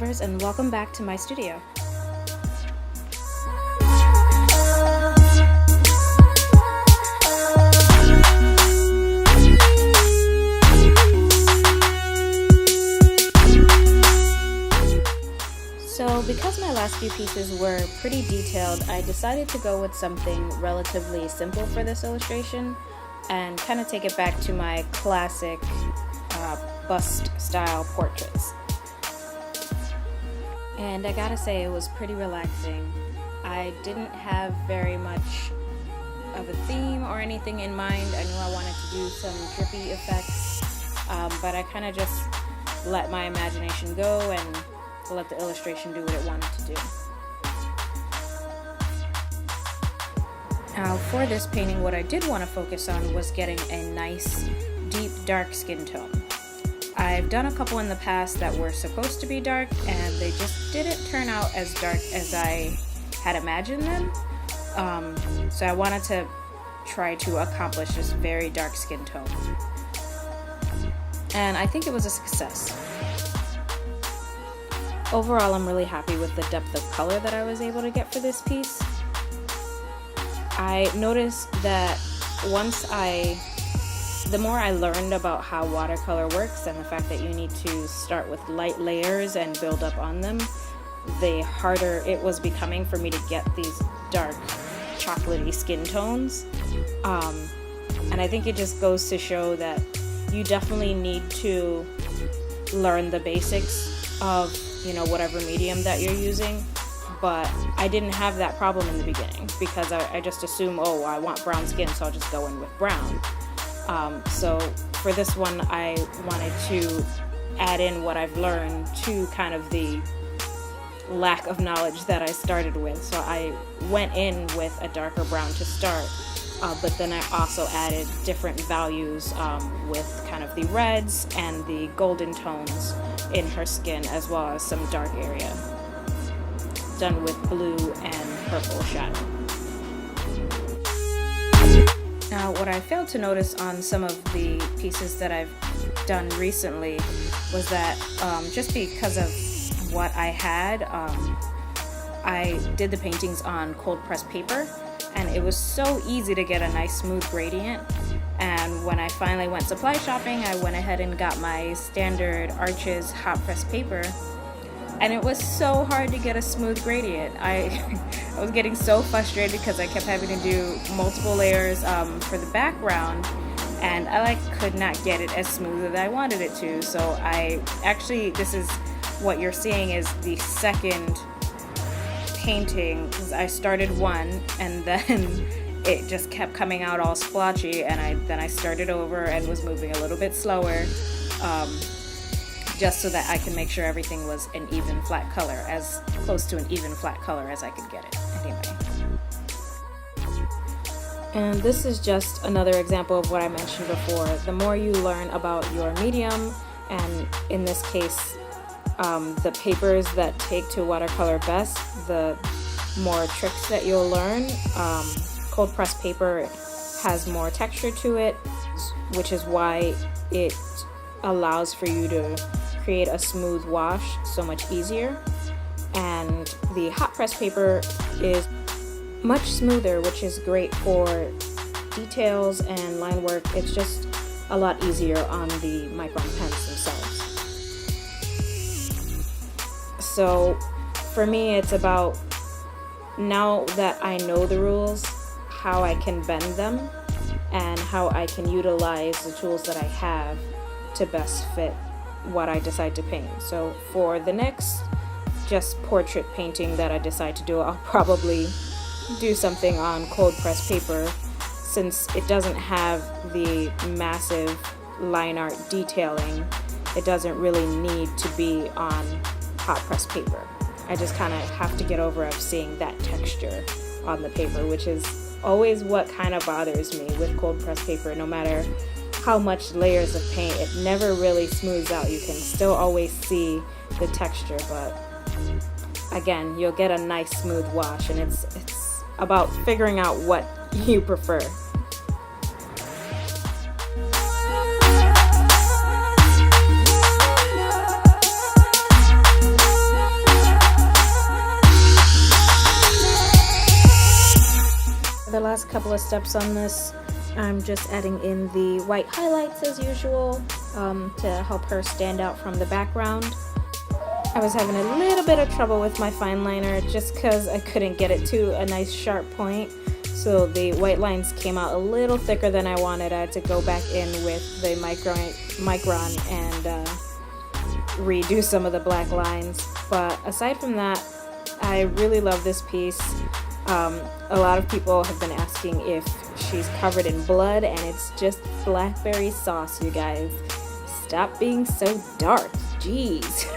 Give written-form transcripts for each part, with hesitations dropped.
watercolors, and welcome back to my studio. So because my last few pieces were pretty detailed, I decided to go with something relatively simple for this illustration and kind of take it back to my classic bust style portraits. And I gotta say, it was pretty relaxing. I didn't have very much of a theme or anything in mind. I knew I wanted to do some drippy effects, but I kind of just let my imagination go and let the illustration do what it wanted to do. Now for this painting, what I did want to focus on was getting a nice deep dark skin tone. I've done a couple in the past that were supposed to be dark and they just didn't turn out as dark as I had imagined them. So I wanted to try to accomplish this very dark skin tone. And I think it was a success. Overall, I'm really happy with the depth of color that I was able to get for this piece. I noticed that the more I learned about how watercolor works and the fact that you need to start with light layers and build up on them, the harder it was becoming for me to get these dark, chocolatey skin tones. And I think it just goes to show that you definitely need to learn the basics of whatever medium that you're using, but I didn't have that problem in the beginning because I just assume, oh, I want brown skin, so I'll just go in with brown. So for this one, I wanted to add in what I've learned to kind of the lack of knowledge that I started with. So I went in with a darker brown to start, but then I also added different values with kind of the reds and the golden tones in her skin, as well as some dark area done with blue and purple shadow. Now, what I failed to notice on some of the pieces that I've done recently was that just because of what I had, I did the paintings on cold pressed paper, and it was so easy to get a nice smooth gradient. And when I finally went supply shopping, I went ahead and got my standard Arches hot press paper, and it was so hard to get a smooth gradient. I was getting so frustrated because I kept having to do multiple layers for the background, and I could not get it as smooth as I wanted it to. So this is what you're seeing is the second painting, because I started one and then it just kept coming out all splotchy, and then I started over and was moving a little bit slower, just so that I can make sure everything was an even flat color, as close to an even flat color as I could get it anyway. And this is just another example of what I mentioned before. The more you learn about your medium, and in this case the papers that take to watercolor best, the more tricks that you'll learn. Cold pressed paper has more texture to it, which is why it allows for you to create a smooth wash so much easier. And the hot press paper is much smoother, which is great for details and line work. It's just a lot easier on the Micron pens themselves. So for me, it's about, now that I know the rules, how I can bend them and how I can utilize the tools that I have to best fit what I decide to paint. So for the next just portrait painting that I decide to do, I'll probably do something on cold pressed paper, since it doesn't have the massive line art detailing. It doesn't really need to be on hot pressed paper. I just kind of have to get over seeing that texture on the paper, which is always what kind of bothers me with cold pressed paper. No matter how much layers of paint, it never really smooths out. You can still always see the texture, but again, you'll get a nice smooth wash, and it's about figuring out what you prefer. last couple of steps on this, I'm just adding in the white highlights as usual to help her stand out from the background. I was having a little bit of trouble with my fine liner just because I couldn't get it to a nice sharp point. So the white lines came out a little thicker than I wanted. I had to go back in with the Micron and redo some of the black lines. But aside from that, I really love this piece. A lot of people have been asking if she's covered in blood, and it's just blackberry sauce, you guys. Stop being so dark. Jeez.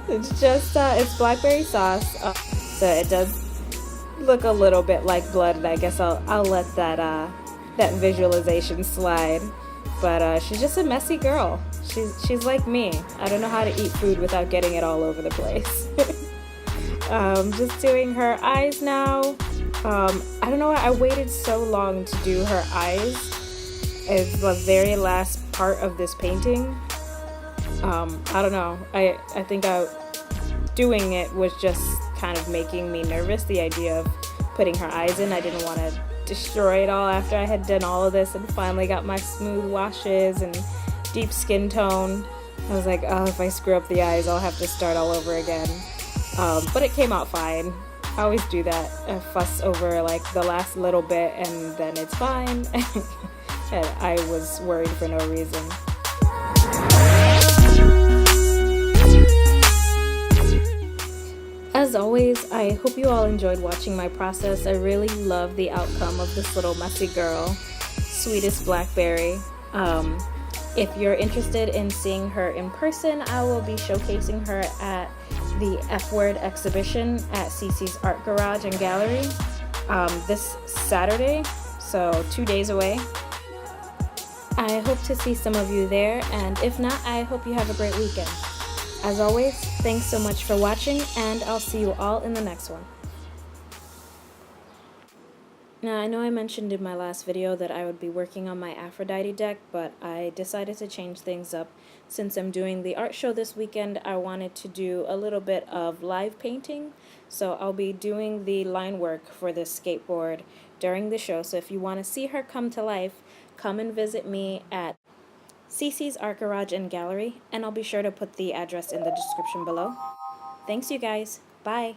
It's just, it's blackberry sauce. So it does look a little bit like blood, and I guess I'll let that visualization slide. But she's just a messy girl. She's like me. I don't know how to eat food without getting it all over the place. Just doing her eyes now. I don't know why I waited so long to do her eyes. It's the very last part of this painting. I don't know. I think doing it was just kind of making me nervous, the idea of putting her eyes in. I didn't want to destroy it all after I had done all of this and finally got my smooth washes and deep skin tone. I was like, oh, if I screw up the eyes, I'll have to start all over again. But it came out fine. I always do that. I fuss over like the last little bit and then it's fine. And I was worried for no reason. As always, I hope you all enjoyed watching my process. I really love the outcome of this little messy girl, Sweetest Blackberry. If you're interested in seeing her in person, I will be showcasing her at the F-Word exhibition at CC's Art Garage and Gallery this Saturday, so 2 days away. I hope to see some of you there, and if not, I hope you have a great weekend. As always, thanks so much for watching, and I'll see you all in the next one. Now, I know I mentioned in my last video that I would be working on my Aphrodite deck, but I decided to change things up. Since I'm doing the art show this weekend, I wanted to do a little bit of live painting, so I'll be doing the line work for this skateboard during the show. So if you want to see her come to life, come and visit me at CC's Art Garage and Gallery, and I'll be sure to put the address in the description below. Thanks, you guys. Bye.